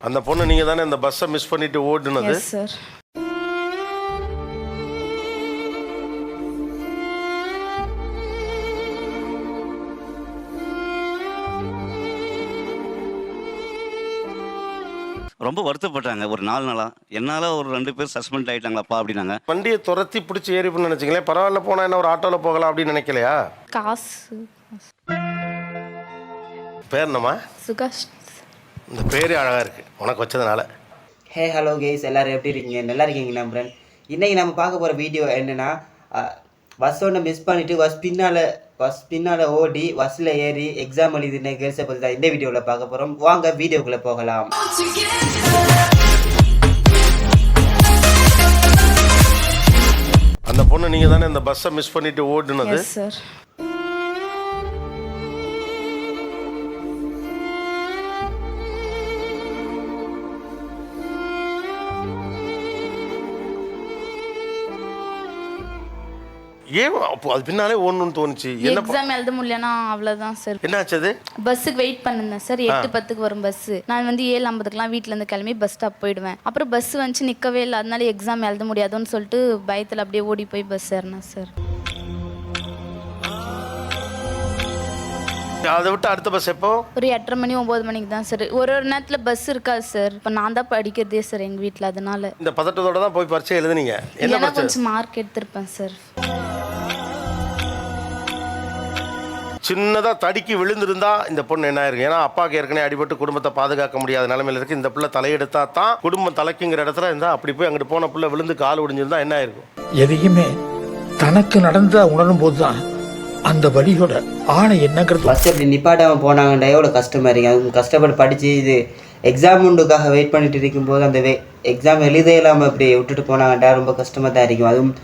அந்த பொண்ணு நீங்க தானே இந்த பஸ்ஸை மிஸ் பண்ணிட்டு ஓடுனது? Yes sir. ரொம்ப வருத்தப்பட்டாங்க ஒரு 4 நாளா. என்னால ஒரு 2 பேர் சஸ்பெண்ட் ஆயிட்டாங்களாப்பா அப்படின்னாங்க. வண்டியை துரத்தி பிடிச்சி ஏறி பண்ணு நினைச்சிங்களே, பரவாயில்ல போனா என்ன ஒரு ஆட்டோல போகலாம் அப்படின்னு நினைக்கலையா? காசு. பேர் என்னம்மா? சுகாஷ். இந்த பேரே அழகா இருக்கு உனக்கு வச்சதுனால. ஹலோ கேஸ், எல்லாரும் எப்படி இருக்கீங்க? நல்லா இருக்கீங்க நம்புறேன். இன்றைக்கி நம்ம பார்க்க போகிற வீடியோ என்னென்னா, பஸ் ஒன்று மிஸ் பண்ணிவிட்டு பஸ் பின்னால் ஓடி பஸ்ஸில் ஏறி எக்ஸாம் எழுதின கேர்ள்ஸை பற்றி தான் இந்த வீடியோவில் பார்க்க போகிறோம். வாங்க வீடியோக்குள்ளே போகலாம். அந்த பொண்ணு நீங்க தானே இந்த பஸ்ஸை மிஸ் பண்ணிட்டு ஓடுனது? Yes sir. ஏன் அப்போ அது பின்னாலே ஓடணும்னு தோணுச்சு? என்ன எக்ஸாம் எழுத முடியலன்னா அவ்வளோதான் சார். என்னாச்சு அது? பஸ்ஸுக்கு வெயிட் பண்ணிருந்தேன் சார். 8:10 வரும் பஸ்ஸு. நான் வந்து 7:50க்குலாம் வீட்டிலேருந்து கிளம்பி பஸ் ஸ்டாப் போயிடுவேன். அப்புறம் பஸ் வந்துச்சு நிற்கவே இல்லை. அதனால எக்ஸாம் எழுத முடியாதுன்னு சொல்லிட்டு பயத்தில் அப்படியே ஓடி போய் பஸ் ஏறினேன் சார். அதை விட்டு அடுத்த பஸ் எப்போ? ஒரு 8:30 மணி 9 மணிக்கு தான் சார். ஒரு நேரத்தில் பஸ் இருக்காது சார். இப்போ நான் தான் படிக்கிறதே சார் எங்கள் வீட்டில். அதனால இந்த பதட்டத்தோட தான் போய் பரீட்சை எழுதுனீங்க. என்ன இல்லைன்னா பிரச்சனை? கொஞ்சம் மார்க் எடுத்திருப்பேன் சார். சின்னதாக தடுக்கி விழுந்திருந்தா இந்த பொண்ணு என்ன ஆயிருக்கு? ஏன்னா அப்பாவுக்கு ஏற்கனவே அடிபட்டு குடும்பத்தை பாதுகாக்க முடியாத நிலைமையில இருக்கு. இந்த பிள்ளை தலையெடுத்தா தான் குடும்பம் தலைக்குங்கிற இடத்துல இருந்தா, அப்படி போய் அங்கிட்டு போன பிள்ளை விழுந்து கால் ஒடிஞ்சிருந்தா என்ன ஆயிருக்கும்? எதையுமே தனக்கு நடந்தா உணரும் போதுதான் அந்த வழியோட ஆணை என்னங்கிறது. பஸ் இப்படி நிப்பாட்டாமல் போனாங்கண்டா எவ்வளோ கஷ்டமாக இருக்கு. அவங்க கஷ்டப்பட்டு படித்து இது எக்ஸாம் உண்டுக்காக வெயிட் பண்ணிட்டு இருக்கும்போது அந்த எக்ஸாம் எழுத இல்லாமல் இப்படி விட்டுட்டு போனாங்கண்டா ரொம்ப கஷ்டமாக தான் இருக்கும். அதுவும்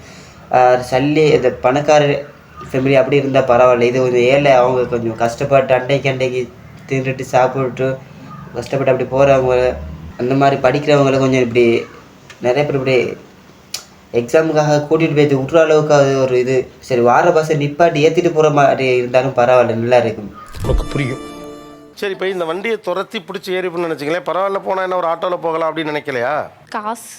சல்லி இந்த பணக்கார ஃபேமிலி அப்படி இருந்தால் பரவாயில்ல. இது கொஞ்சம் ஏழை, அவங்க கொஞ்சம் கஷ்டப்பட்டு அண்டைக்கு தின்னுட்டு சாப்பிட்டு கஷ்டப்பட்டு அப்படி போகிறவங்க, அந்த மாதிரி படிக்கிறவங்கள கொஞ்சம் இப்படி நிறைய பேர் இப்படி எக்ஸாமுக்காக கூட்டிகிட்டு போய் விட்ற அளவுக்கு அது ஒரு இது. சரி, வார பஸ்ஸை நிப்பாட்டி ஏற்றிட்டு போகிற மாதிரி இருந்தாலும் பரவாயில்ல, நல்லா இருக்கும். உனக்கு புரியும். சரி, இப்போ இந்த வண்டியை துரத்தி பிடிச்சி ஏறி பண்ணு நினைச்சிங்களே, பரவாயில்ல போனா என்ன ஒரு ஆட்டோல போகலாம் அப்படின்னு நினைக்கலையா? காசு.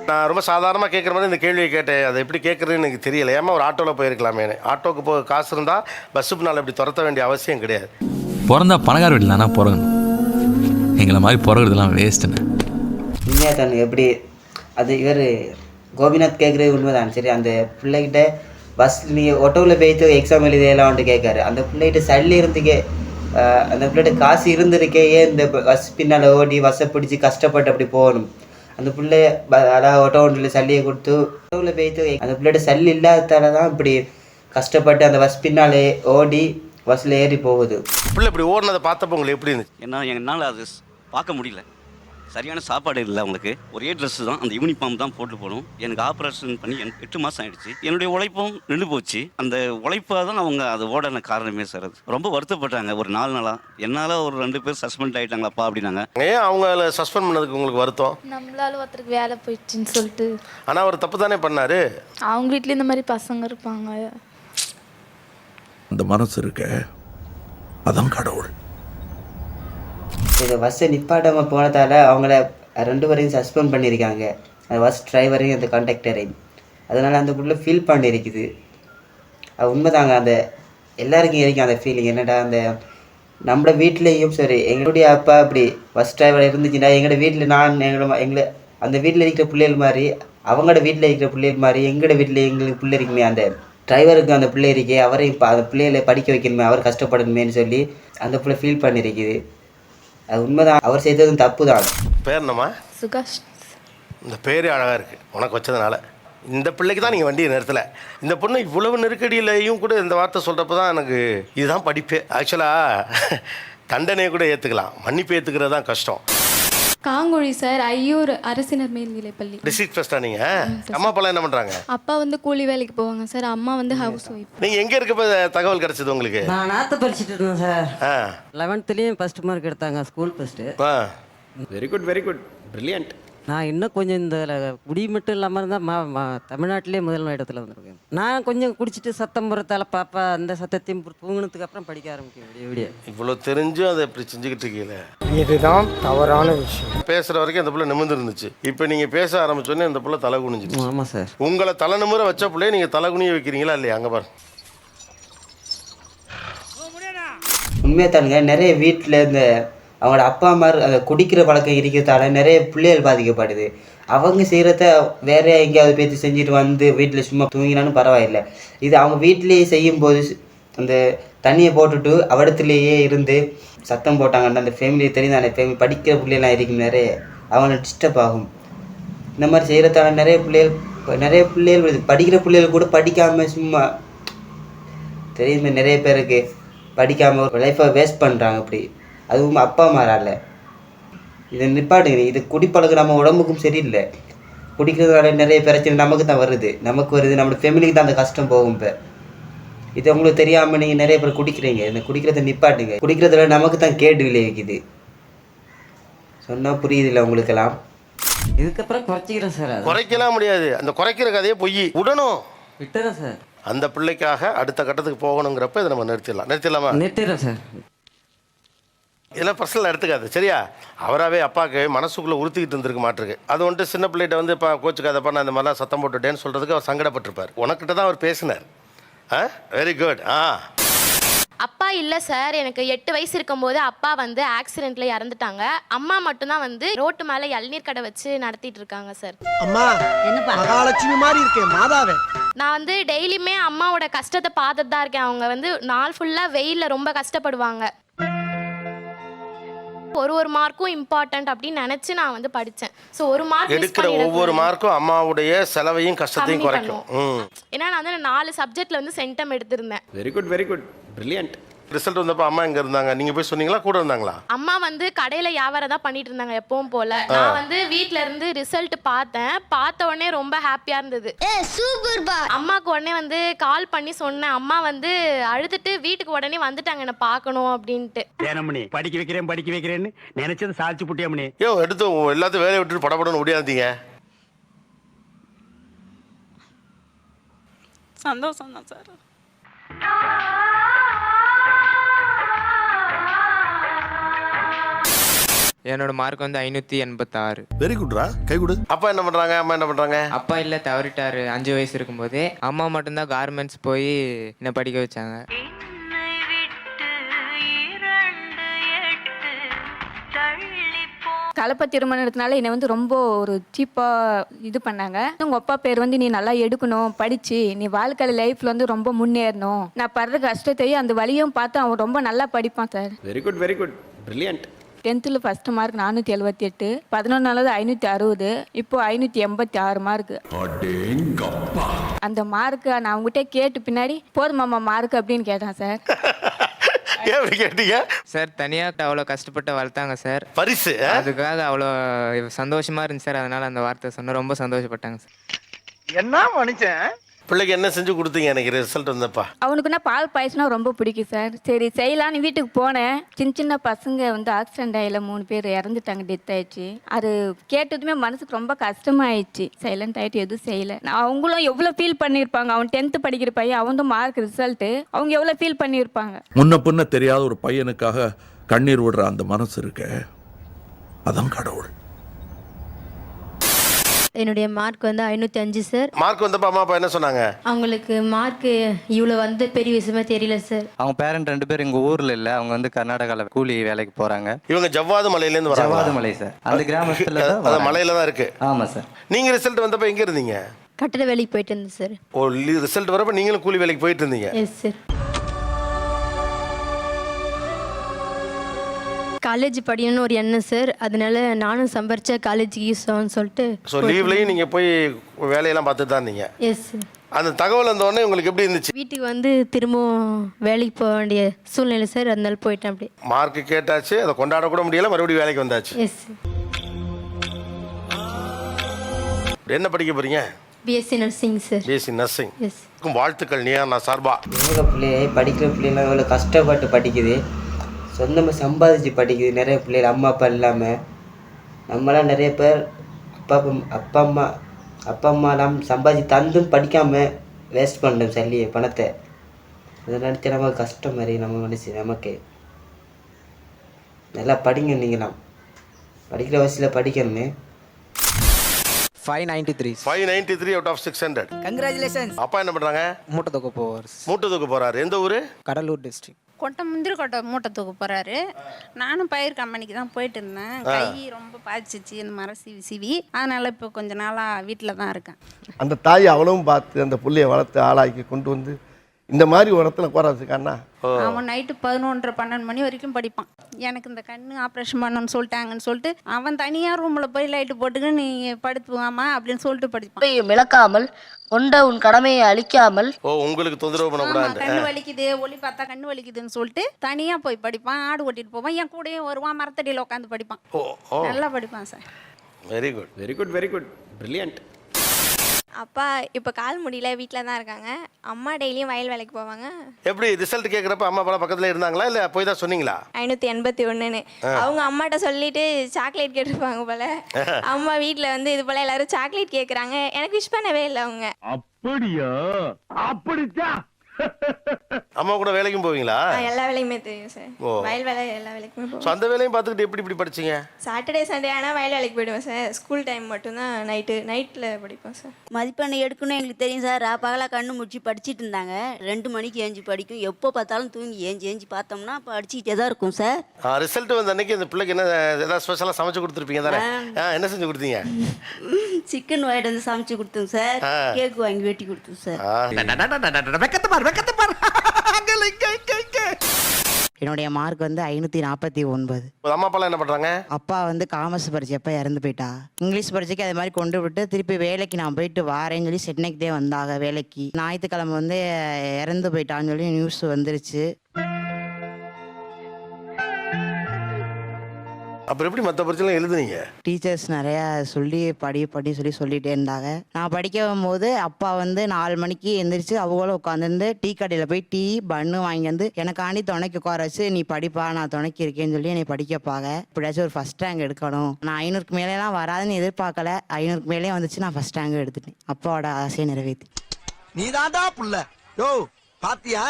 நான் ரொம்ப சாதாரணமாக கேட்குற மாதிரி இந்த கேள்வியை கேட்டேன். அதை எப்படி கேட்குறதுன்னு எனக்கு தெரியல. ஏமா ஒரு ஆட்டோவில் போயிருக்கலாமே. ஆட்டோவுக்கு போக காசு இருந்தால் பஸ்ஸுக்கு நாள் இப்படி துரத்த வேண்டிய அவசியம் கிடையாது. பிறந்தா பணக்கார வீட்டில் தானே பிறகணும். எங்களை மாதிரி பிறகுறதுலாம் வேஸ்ட்டுன்னு. உண்மையாக தான். எப்படி அது இவர் கோபிநாத் கேட்குறது உண்மைதான். சரி, அந்த பிள்ளைகிட்ட பஸ் நீங்கள் ஆட்டோவில் போய்த்து எக்ஸாம் எழுதியெல்லாம் வந்துட்டு கேட்காரு. அந்த பிள்ளைகிட்ட சல்லி இருந்துக்கே, அந்த பிள்ளைகிட்ட காசு இருந்திருக்கே, ஏன் இந்த பஸ் பின்னால் ஓடி பஸ்ஸை பிடிச்சி கஷ்டப்பட்டு அப்படி போகணும்? அந்த பிள்ளைய அதாவது ஆட்டோ ஒன்றில் சல்லியை கொடுத்து ஆட்டோவில் போய்த்து அந்த பிள்ளைகிட்ட சல்லி இல்லாததால தான் இப்படி கஷ்டப்பட்டு அந்த பஸ் பின்னாலே ஓடி பஸ்ஸில் ஏறி போகுது. பிள்ளை இப்படி ஓடினதை பார்த்தப்போ உங்களுக்கு எப்படி இருந்துச்சு? ஏன்னா என்னால் அது பார்க்க முடியல. சரியான சாப்பாடு இல்லை அவங்களுக்கு. ஒரே ட்ரெஸ்ஸு தான், அந்த யூனிஃபார்ம் தான் போட்டு போகணும். எனக்கு ஆப்ரேஷன் பண்ணி எனக்கு 8 மாதம் ஆகிடுச்சு. என்னுடைய உழைப்பும் நின்று போச்சு. அந்த உழைப்பாக தான் அவங்க அது ஓடன காரணமே சார். அது ரொம்ப வருத்தப்பட்டாங்க ஒரு 4 நாளா. என்னால் ஒரு 2 பேர் சஸ்பெண்ட் ஆகிட்டாங்களாப்பா அப்படின்னாங்க. ஏன் அவங்கள சஸ்பெண்ட் பண்ணதுக்கு உங்களுக்கு வருத்தம்? நம்மளால ஒருத்தருக்கு வேலை போயிடுச்சுன்னு சொல்லிட்டு. ஆனால் அவர் தப்பு தானே பண்ணாரு. அவங்க வீட்லேயும் இந்த மாதிரி பசங்க இருப்பாங்க. அந்த மனசு இருக்க, அதான் கடவுள். இந்த பஸ்ஸை நிப்பாட்டாமல் போனதால் அவங்கள 2 பேரையும் சஸ்பெண்ட் பண்ணியிருக்காங்க. அந்த பஸ் டிரைவரையும் அந்த கண்டக்டரையும். அதனால் அந்த புள்ள ஃபீல் பண்ணியிருக்குது. அது உண்மைதாங்க. அந்த எல்லாருக்கும் இருக்கும் அந்த ஃபீலிங். என்னடா அந்த நம்ம வீட்லேயும் சரி, எங்களுடைய அப்பா அப்படி பஸ் டிரைவர் இருந்துச்சுன்னா எங்களோட வீட்டில் எங்களை அந்த வீட்டில் இருக்கிற பிள்ளைகள் மாதிரி அவங்களோட வீட்டில் இருக்கிற பிள்ளைகள் மாதிரி எங்களோட வீட்டில் எங்களுக்கு பிள்ளை இருக்குமே, அந்த டிரைவருக்கு அந்த பிள்ளை இருக்கே, அவரையும் அந்த பிள்ளைகளை படிக்க வைக்கணுமே, அவர் கஷ்டப்படணுமேனு சொல்லி அந்த பிள்ளை ஃபீல் பண்ணியிருக்குது. அது உண்மைதான். அவர் செய்ததும் தப்பு தான். பேர் என்னம்மா? சுகாஷ். இந்த பேரே அழகாக இருக்குது உனக்கு வச்சதுனால. இந்த பிள்ளைக்கு தான் நீங்கள் வண்டியை நிறுத்தலை. இந்த பொண்ணு இவ்வளவு நெருக்கடியிலையும் கூட இந்த வார்த்தை சொல்கிறப்ப தான் எனக்கு இதுதான் படிப்பே. ஆக்சுவலாக தண்டனையை கூட ஏற்றுக்கலாம், மன்னிப்பு ஏற்றுக்கிறது தான் கஷ்டம். காங்குழி சார், ஐயூர் அரசினர் மேல்நிலைப்பள்ளி. டிஸ்ட்ரிக்ட் ஃபர்ஸ்டா நீங்க? அம்மா அப்பா என்ன பண்றாங்க? அப்பா வந்து கூலி வேலைக்கு போவாங்க சார். அம்மா வந்து ஹவுஸ் ஒய்ஃப். நீங்க எங்க இருக்கப்ப தகவல் கிடைச்சது உங்களுக்கு? நான் நாத்து படிச்சுட்டு இருந்தேன் சார். 11th ஃபர்ஸ்ட் மார்க் எடுத்தாங்க, ஸ்கூல் ஃபர்ஸ்ட். ஆ, வெரி குட் பிரில்லியன்ட். நான் இன்னும் கொஞ்சம் இந்த குடி மட்டும் இல்லாமல் இருந்தால் தமிழ்நாட்டிலே முதல் இடத்துல வந்திருக்கேன். நான் கொஞ்சம் குடிச்சிட்டு சத்தம் போகிறதால பாப்பா அந்த சத்தத்தையும் தூங்கினதுக்கு அப்புறம் படிக்க ஆரம்பிக்கும் விடிய. இவ்வளோ தெரிஞ்சும் அதை இப்படி செஞ்சுக்கிட்டு இருக்கீங்களே, இதுதான் தவறான விஷயம். பேசுகிற வரைக்கும் அந்த பிள்ளை நிமிர்ந்து இருந்துச்சு. இப்போ நீங்கள் பேச ஆரம்பிச்சோடனே அந்த பிள்ளை தலை குனிஞ்சிச்சு. ஆமாம் சார். உங்களை தலை நிமிர வச்ச பிள்ளைய நீங்கள் தலை குனிய வைக்கிறீங்களா இல்லையா? அங்கே பாரு. உண்மையாக தானுங்க, நிறைய வீட்டில் இந்த அவங்களோட அப்பா அம்மா அந்த குடிக்கிற பழக்கம் இருக்கிறதால நிறைய பிள்ளைகள் பாதிக்கப்படுது. அவங்க செய்கிறத வேற எங்கேயாவது பேசி செஞ்சுட்டு வந்து வீட்டில் சும்மா தூங்கினாலும் பரவாயில்லை. இது அவங்க வீட்டிலேயே செய்யும்போது அந்த தண்ணியை போட்டுட்டு அவடத்துலேயே இருந்து சத்தம் போட்டாங்கன்னா அந்த ஃபேமிலியை தெரியும் தானே, ஃபேமிலி படிக்கிற பிள்ளைலாம் இருக்கும், நிறைய அவங்களுக்கு டிஸ்டர்ப் ஆகும். இந்த மாதிரி செய்கிறதால நிறைய பிள்ளைகள் படிக்கிற பிள்ளைகள் கூட படிக்காமல் சும்மா தெரியுமே நிறைய பேருக்கு படிக்காமல் லைஃப்பை வேஸ்ட் பண்ணுறாங்க. அப்படி அதுவும் அப்பா அம்மாரால இதை நிப்பாட்டுங்க. இது குடிப்பழக்கம் நம்ம உடம்புக்கும் சரியில்லை. குடிக்கிறதுனால நிறைய பிரச்சனை நமக்கு தான் வருது, நம்மளோட ஃபேமிலிக்கு தான் அந்த கஷ்டம் போகும். இப்போ இது உங்களுக்கு தெரியாமல் நீங்கள் நிறைய பேர் குடிக்கிறீங்க. இந்த குடிக்கிறத நிப்பாட்டுங்க. குடிக்கிறதுல நமக்கு தான் கேடு விளைவிக்குது. சொன்னால் புரியுதில்லை உங்களுக்கெல்லாம். இதுக்கப்புறம் குறைச்சிக்கிறேன் சார். குறைக்கலாம் முடியாது, அந்த குறைக்கிற கதையை பொய் விடணும், விட்டுறேன் சார். அந்த பிள்ளைக்காக அடுத்த கட்டத்துக்கு போகணுங்கிறப்ப இதை நம்ம நிறுத்திடலாமா? நிறுத்திடுறேன் சார். இதெல்லாம் பர்சனலாக எடுத்துக்காது சரியா? அவராகவே அப்பாவுக்கு மனசுக்குள்ளே உறுத்திக்கிட்டு இருந்திருக்க மாட்டிருக்கு. அது வந்துட்டு சின்ன பிள்ளைகிட்ட வந்து இப்போ கோச்சுக்காதப்பா நான் இந்த மாதிரிலாம் சத்தம் போட்டுட்டேன்னு சொல்கிறதுக்கு அவர் சங்கடப்பட்டிருப்பார். உனக்கிட்ட தான் அவர் பேசினார். Very good. அப்பா இல்லை சார், எனக்கு 8 வயசு இருக்கும்போது அப்பா வந்து ஆக்சிடென்ட்ல இறந்துட்டாங்க. அம்மா மட்டும்தான் வந்து ரோட்டு மேலே இளநீர் கடை வச்சு நடத்திட்டு இருக்காங்க சார். அம்மா என்னப்பா மகாலட்சுமி மாதிரி இருக்கேன் மாதாவே. நான் வந்து டெய்லியுமே அம்மாவோட கஷ்டத்தை பார்த்துட்டு தான் இருக்கேன். அவங்க வந்து நாள் ஃபுல்லாக வெயிலில் ரொம்ப கஷ்டப்படுவாங்க. ஒரு மார்க்கும் இம்பார்ட்டன்ட் அப்படின்னு நினைச்சு நான் வந்து படித்தேன். ஸோ ஒரு மார்க் எடுக்கிற ஒவ்வொரு மார்க்கும் அம்மாவுடைய செலவையும் கஷ்டத்தையும் குறைக்கும். ஏன்னா நான் வந்து 4 சப்ஜெக்ட்ல வந்து சென்டம் எடுத்திருந்தேன். Very good brilliant. ரிசல்ட் வந்தப்போ அம்மா எங்கே இருந்தாங்க? நீங்கள் போய் சொன்னீங்களா, கூட இருந்தாங்களா? அம்மா வந்து கடையில் வியாபாரம் தான் பண்ணிட்டு இருந்தாங்க எப்பவும் போல. நான் வந்து வீட்டில இருந்து ரிசல்ட் பார்த்த உடனே ரொம்ப ஹாப்பியா இருந்தது. அம்மாக்கு உடனே வந்து கால் பண்ணி சொன்னேன். அம்மா வந்து அழுதுட்டு வீட்டுக்கு உடனே வந்துட்டாங்க என்ன பார்க்கணும் அப்படின்ட்டு. படிக்க வைக்கிறேன்னு நினைச்சது சாதிச்சு புட்டியாமணி. எடுத்து எல்லாத்தையும் வேலையை விட்டுட்டு படப்படன்னு முடியாதீங்க. சந்தோஷம் தான் சார். என்னோட மார்க் வந்து 586. வெரி குட்ரா, கை கொடு. அப்பா என்ன பண்றாங்க, அம்மா என்ன பண்றாங்க? அப்பா இல்லை, தவறிட்டாரு 5 வயசு இருக்கும்போதே. அம்மா மட்டும்தான் கார்மெண்ட்ஸ் போய் என்னை படிக்க வச்சாங்க. கலப்பை திருமணத்தினால என்னை வந்து ரொம்ப ஒரு சீப்பாக இது பண்ணாங்க. உங்கள் அப்பா பேர் வந்து நீ நல்லா எடுக்கணும், படித்து நீ வாழ்க்கையில் லைஃப்பில் வந்து ரொம்ப முன்னேறணும். நான் படுற கஷ்டத்தையும் அந்த வழியும் பார்த்து அவன் ரொம்ப நல்லா படிப்பான் sir. Very good brilliant. 10th first mark 478, 11வது 560, இப்போ 586 மார்க்கு. அந்த மார்க்கு நான் அவங்ககிட்ட கேட்டு பின்னாடி போதுமாம்மா மார்க் அப்படின்னு கேட்டேன் சார். எப்படி கேட்டீங்க சார்? தனியாக அவ்வளோ கஷ்டப்பட்டு வளர்த்தாங்க சார். பரிசு அதுக்காக அவ்வளோ சந்தோஷமா இருந்துச்சு சார். அதனால அந்த வார்த்தை சொன்ன ரொம்ப சந்தோஷப்பட்டாங்க சார். என்ன மனுஷன்? பிள்ளைக்கு என்ன செஞ்சு கொடுத்தீங்க? எனக்கு ரிசல்ட் வந்தப்பா அவனுக்குன்னா பால் பாயசம்னா ரொம்ப பிடிக்கும் சார். சரி செய்யலான்னு வீட்டுக்கு போனேன். சின்ன பசங்க வந்து ஆக்சிடென்ட் ஆகல, 3 பேர் இறந்துட்டாங்க, டெத் ஆயிடுச்சு. அது கேட்டதுமே மனசுக்கு ரொம்ப கஷ்டமாயிடுச்சு. சைலண்ட் ஆகிட்டு எதுவும் செய்யலை. அவங்களும் எவ்வளோ ஃபீல் பண்ணியிருப்பாங்க. அவன் 10th படிக்கிற பையன், அவன் தான் மார்க் ரிசல்ட்டு, அவங்க எவ்வளோ ஃபீல் பண்ணியிருப்பாங்க. முன்ன பின்ன தெரியாத ஒரு பையனுக்காக கண்ணீர் விடுற அந்த மனசு இருக்க, அதான் கடவுள். என்னுடைய மார்க் வந்து 505 சார். மார்க் வந்தப்ப அம்மா அப்பா என்ன சொன்னாங்க? அவங்களுக்கு மார்க் இவ்வளோ வந்து பெரிய விஷயமா தெரியல சார். அவங்க பேரண்ட் 2 பேர் எங்கள் ஊரில் இல்லை, அவங்க வந்து கர்நாடகாவில் கூலி வேலைக்கு போகிறாங்க. இவங்க ஜவ்வாது மலையிலேருந்து வராங்க. ஜவ்வாது மலை சார், அந்த கிராமத்தில் அந்த மலையில தான் இருக்கு. ஆமாம் சார். நீங்கள் ரிசல்ட் வந்தப்போ எங்கே இருந்தீங்க? கட்டட வேலைக்கு போயிட்டு இருந்தேன் சார். ரிசல்ட் வரப்போ நீங்களும் கூலி வேலைக்கு போயிட்டு இருந்தீங்க? Yes sir. காலேஜ் படிக்கணும்னு ஒரு எண்ணம் சார். அதனால நானும் சம்பாரிச்சா காலேஜுக்கு யூஸ் ஆகும்னு சொல்லிட்டு. ஸோ லீவ்லையும் நீங்கள் போய் வேலையெல்லாம் பார்த்துட்டு தான் இருந்தீங்க? Yes sir. அந்த தகவல் வந்த உடனே உங்களுக்கு எப்படி இருந்துச்சு? வீட்டுக்கு வந்து திரும்பவும் வேலைக்கு போக வேண்டிய சூழ்நிலை சார். அதனால போயிட்டேன். அப்படி மார்க் கேட்டாச்சு, அதை கொண்டாட கூட முடியல, மறுபடியும் வேலைக்கு வந்தாச்சு. எஸ். என்ன படிக்க போறீங்க? BSc nursing sir. BSc nursing. Yes. வாழ்த்துக்கள் நீயா நான் சார்பா. எவ்வளோ பிள்ளைய படிக்கிற பிள்ளைலாம் எவ்வளோ கஷ்டப்பட்டு படிக்குது, சொந்தமாக சம்பாதிச்சு படிக்குது. நிறைய பிள்ளைகள் அம்மா அப்பா இல்லாமல். நம்மளாம் நிறைய பேர் அப்பா அம்மாலாம் சம்பாதிச்சு தந்தும் படிக்காமல் வேஸ்ட் பண்ணுறோம் சல்லியை பணத்தை. அதை நினச்சா நமக்கு கஷ்டம் மாதிரி நம்ம மனசு. நமக்கு நல்லா படிங்க, நீங்களாம் படிக்கிற வயசில் படிக்கணுமே. 593 out of 600. கங்க்ராச்சுலேஷன்ஸ். அப்பா என்ன பண்ணுறாங்க? மூட்டை தூக்க போவார். மூட்டை தூக்க போகிறாரு. எந்த ஊர்? கடலூர் டிஸ்ட்ரிக்ட். கொட்டை முந்திரி கொட்டை மூட்டை தூக்க போகிறாரு. நானும் பயிர் கம்பெனிக்கு தான் போயிட்டு இருந்தேன். கை ரொம்ப பாதிச்சிச்சு இந்த மரம் சிவி. அதனால் இப்போ கொஞ்ச நாளாக வீட்டில் தான் இருக்கேன். அந்த தாய் அவ்வளவும் பார்த்து அந்த புள்ளையை வளர்த்து ஆளாக்கி கொண்டு வந்து இந்த மாதிரி ஒரு இடத்துல குறைச்சிக்காண்ணா. அவன் நைட்டு 11-12 மணி வரைக்கும் படிப்பான். எனக்கு இந்த கண்ணு ஆப்ரேஷன் பண்ணணும்னு சொல்லிட்டாங்கன்னு சொல்லிட்டு அவன் தனியாக ரூமில் போய் லைட்டு போட்டுக்கு நீ படுத்துவாமா அப்படின்னு சொல்லிட்டு படிப்பான். மிளக்காமல் கொண்ட உன் கடமையை அழிக்காமல். உங்களுக்கு தொந்தரவு பண்ணக்கூடாது. கண்ணு வலிக்குது, ஒளி பார்த்தா கண்ணு வலிக்குதுன்னு சொல்லிட்டு தனியாக போய் படிப்பான். ஆடு ஓட்டிட்டு போவான். என் கூடயே வருவான். மரத்தடியில் உட்காந்து படிப்பான். நல்லா படிப்பான் sir. Very good, very good, very good, brilliant. அப்பா இப்போ கால் முடியல, வீட்டில் தான் இருக்காங்க. அம்மா டெய்லியும் வயல் வேலைக்கு போவாங்க. எப்படி ரிசல்ட் கேட்குறப்ப அம்மா அப்பா பக்கத்தில் இருந்தாங்களா இல்லை போய் தான் சொன்னீங்களா? 581ன்னு அவங்க அம்மாட்ட சொல்லிட்டு சாக்லேட் கேட்டிருப்பாங்க போல. அம்மா வீட்டில் வந்து இது போல எல்லாரும் சாக்லேட் கேட்குறாங்க. எனக்கு விஷ் பண்ணவே இல்லை அவங்க. அப்படியா? அப்படிச்சா? அம்மா கூட வேலைக்கும் போவீங்களா? எல்லா வேலையுமே தெரியும் சார். வயல் வேலை எல்லா வேலைக்குமே போவோம். அந்த வேலையும் பார்த்துக்கிட்டு எப்படி படிச்சீங்க? சாட்டர்டே சண்டே ஆனால் வயல் வேலைக்கு போயிடுவேன் சார். ஸ்கூல் டைம் மட்டும்தான் நைட்டில் படிப்போம் சார். மதிப்பெண்ணை எடுக்கணும் எங்களுக்கு தெரியும் சார். பகலாக கண்ணு முடிச்சு படிச்சுட்டு இருந்தாங்க. 2 மணிக்கு ஏஞ்சி படிக்கும். எப்போ பார்த்தாலும் தூங்கி ஏஞ்சி பார்த்தோம்னா படிச்சுக்கிட்டே தான் இருக்கும் சார். ரிசல்ட் வந்த அன்னைக்கு அந்த பிள்ளைக்கு என்ன ஏதாவது ஸ்பெஷலாக சமைச்சு கொடுத்துருப்பீங்க தானே? என்ன செஞ்சு கொடுத்தீங்க? சிக்கன் வாங்கிட்டு வந்து சமைச்சு கொடுத்தோம் சார். கேக் வாங்கி வெட்டி கொடுத்தோம் சார். என்னுடைய மார்க் வந்து 549. அம்மா அப்பா என்ன பண்றாங்க? அப்பா வந்து காமர்ஸ் படிச்சப்ப இறந்து போயிட்டா. இங்கிலீஷ் படிச்சக்கு அது மாதிரி கொண்டு விட்டு திருப்பி வேலைக்கு நான் போயிட்டு வாரேன்னு சொல்லி சென்னைக்கு தான் வந்தாங்க வேலைக்கு. ஞாயிற்றுக்கிழமை வந்து இறந்து போயிட்டான்னு சொல்லி நியூஸ் வந்துருச்சு. அப்புறம் எப்படி மற்ற பரிச்சைலாம் எழுதுனீங்க? டீச்சர்ஸ் நிறையா சொல்லி படி சொல்லிகிட்டே இருந்தாங்க. நான் படிக்கும் போது அப்பா வந்து 4 மணிக்கு எந்திரிச்சு அவங்களும் உட்காந்துருந்து டீ கடையில் போய் டீ பன்னு வாங்கி வந்து எனக்காண்டி துணைக்கு உட்கார வச்சு நீ படிப்பா நான் துணைக்கு இருக்கேன்னு சொல்லி என்னை படிக்கப்பாங்க. இப்படியாச்சும் ஒரு ஃபஸ்ட் ரேங்க் எடுக்கணும். நான் 500க்கு மேலேலாம் வராதுன்னு எதிர்பார்க்கல. 500க்கு மேலே வந்துச்சு. நான் ஃபஸ்ட் ரேங்க் எடுத்துட்டேன். அப்பாவோட ஆசையை நிறைவேற்றி. நீ தாண்டா புள்ள. யோ பாத்தியா,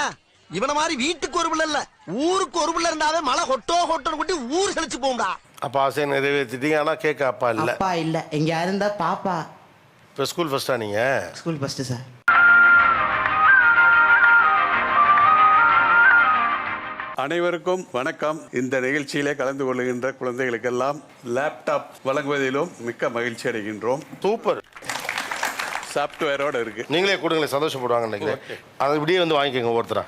இவன மாதிரி வீட்டுக்கு ஒரு பிள்ளை இல்ல ஊருக்கு ஒரு பிள்ளை இருந்தாவே மழை ஹொட்டோன்னு கொட்டி ஊர் செழிச்சு போகும்டா. அப்பா ஆசையை நிறைவேற்றிட்டீங்க. ஆனால் கேட்க அப்பா இல்லை. அப்பா இல்லை. எங்கே இருந்தா பாப்பா. இப்போ ஸ்கூல் ஃபஸ்ட்டா நீங்கள்? School first sir. அனைவருக்கும் வணக்கம். இந்த நிகழ்ச்சியிலே கலந்து கொள்கின்ற குழந்தைகளுக்கெல்லாம் லேப்டாப் வழங்குவதிலும் மிக்க மகிழ்ச்சி அடைகின்றோம். சூப்பர். சாஃப்ட்வேரோட இருக்கு. நீங்களே கொடுங்களேன், சந்தோஷப்படுவாங்க. நினைக்கிறேன் அதை இப்படியே வந்து வாங்கிக்கோங்க ஒருத்தரா.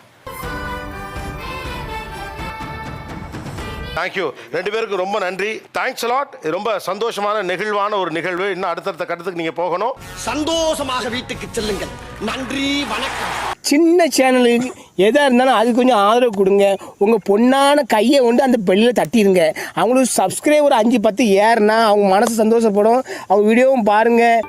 தேங்க்யூ. 2 பேருக்கும் ரொம்ப நன்றி. Thanks lot. ரொம்ப சந்தோஷமான நெகிழ்வான ஒரு நிகழ்வு. இன்னும் அடுத்தடுத்த கட்டத்துக்கு நீங்கள் போகணும். சந்தோஷமாக வீட்டுக்கு செல்லுங்கள். நன்றி, வணக்கம். சின்ன சேனலுக்கு எதாக இருந்தாலும் அது கொஞ்சம் ஆதரவு கொடுங்க. உங்கள் பொண்ணான கையை கொண்டு அந்த பெல்லில் தட்டிடுங்க. அவங்களுக்கு சப்ஸ்கிரைபர் 5-10 ஏறுனா அவங்க மனசு சந்தோஷப்படும். அவங்க வீடியோவும் பாருங்கள்.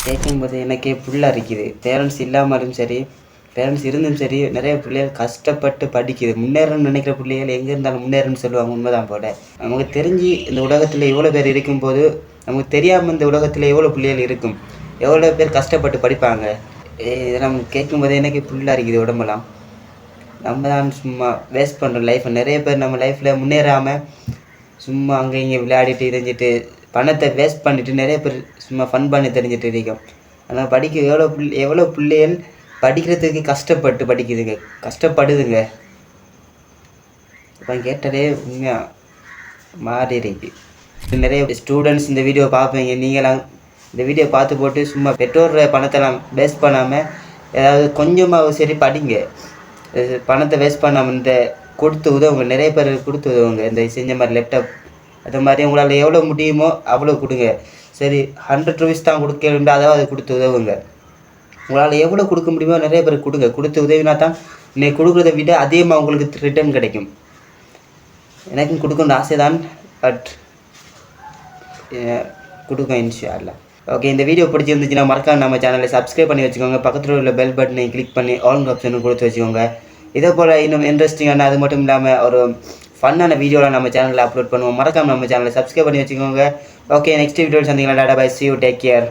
கேட்கும்போது எனக்கே ஃபுல்லாக இருக்குது. பேரண்ட்ஸ் இல்லாமலும் சரி, பேரண்ட்ஸ் இருந்தும் சரி, நிறைய பிள்ளைகள் கஷ்டப்பட்டு படிக்குது. முன்னேறணும்னு நினைக்கிற பிள்ளைகள் எங்கே இருந்தாலும் முன்னேறணும்னு சொல்லுவாங்க. உண்மைதான் போல. நமக்கு தெரிஞ்சு இந்த உலகத்தில் எவ்வளோ பேர் இருக்கும்போது நமக்கு தெரியாமல் இந்த உலகத்தில் எவ்வளோ பிள்ளைகள் இருக்கும், எவ்வளோ பேர் கஷ்டப்பட்டு படிப்பாங்க. இதெல்லாம் கேட்கும்போது எனக்கு ஃபுல்லாக இருக்குது உடம்பெல்லாம். நம்ம தான் சும்மா வேஸ்ட் பண்ணுறோம் லைஃப்பை. நிறைய பேர் நம்ம லைஃப்பில் முன்னேறாமல் சும்மா அங்கே இங்கே விளையாடிட்டு தெரிஞ்சுட்டு பணத்தை வேஸ்ட் பண்ணிவிட்டு நிறைய பேர் சும்மா ஃபன் பண்ணி தெரிஞ்சுட்டு இருக்கோம். ஆனால் எவ்வளோ பிள்ளைகள் படிக்கிறதுக்கு கஷ்டப்பட்டு படிக்குதுங்க, கஷ்டப்படுதுங்க. இப்போ கேட்டாலே உண்மையாக மாறி இருக்கு. நிறைய ஸ்டூடெண்ட்ஸ் இந்த வீடியோ பார்ப்பீங்க. நீங்களாம் இந்த வீடியோ பார்த்து போட்டு சும்மா பெற்றோர் பணத்தெல்லாம் வேஸ்ட் பண்ணாமல் ஏதாவது கொஞ்சமாக சரி படிங்க. பணத்தை வேஸ்ட் பண்ணாமல் இந்த கொடுத்து உதவுங்க. நிறைய பேர் கொடுத்து உதவுங்க. இந்த செஞ்ச மாதிரி லேப்டாப் அது மாதிரி உங்களால் எவ்வளோ முடியுமோ அவ்வளோ கொடுங்க. சரி 100 ரூபீஸ் தான் கொடுக்க அதாவது அது கொடுத்து உதவுங்க. உங்களால் எவ்வளோ கொடுக்க முடியுமோ நிறைய பேர் கொடுங்க. கொடுத்து உதவினா தான் இன்னைக்கு கொடுக்குறத விட அதிகமாக உங்களுக்கு ரிட்டர்ன் கிடைக்கும். எனக்கும் கொடுக்கணும்னு ஆசை தான், பட் கொடுங்க இன்ஷா அல்லாஹ். ஓகே, இந்த வீடியோ பிடிச்சிருந்துச்சுன்னா மறக்காம நம்ம சேனலை சப்ஸ்கிரைப் பண்ணி வச்சுக்கோங்க. பக்கத்தில் உள்ள பெல் பட்டனை கிளிக் பண்ணி ஆல் ஆப்ஷனும் கொடுத்து வச்சுக்கோங்க. இதே போல் இன்னும் இன்ட்ரெஸ்டிங்கான அது மட்டும் இல்லாமல் ஒரு ஃபன்னான வீடியோவில் நம்ம சேனலில் அப்லோட் பண்ணுவோம். மறக்காமல் நம்ம சேனலை சப்ஸ்கிரைப் பண்ணி வச்சுக்கோங்க. ஓகே, நெக்ஸ்ட் வீடியோவில் சந்திக்கலாம். Tata bye, see you, take care.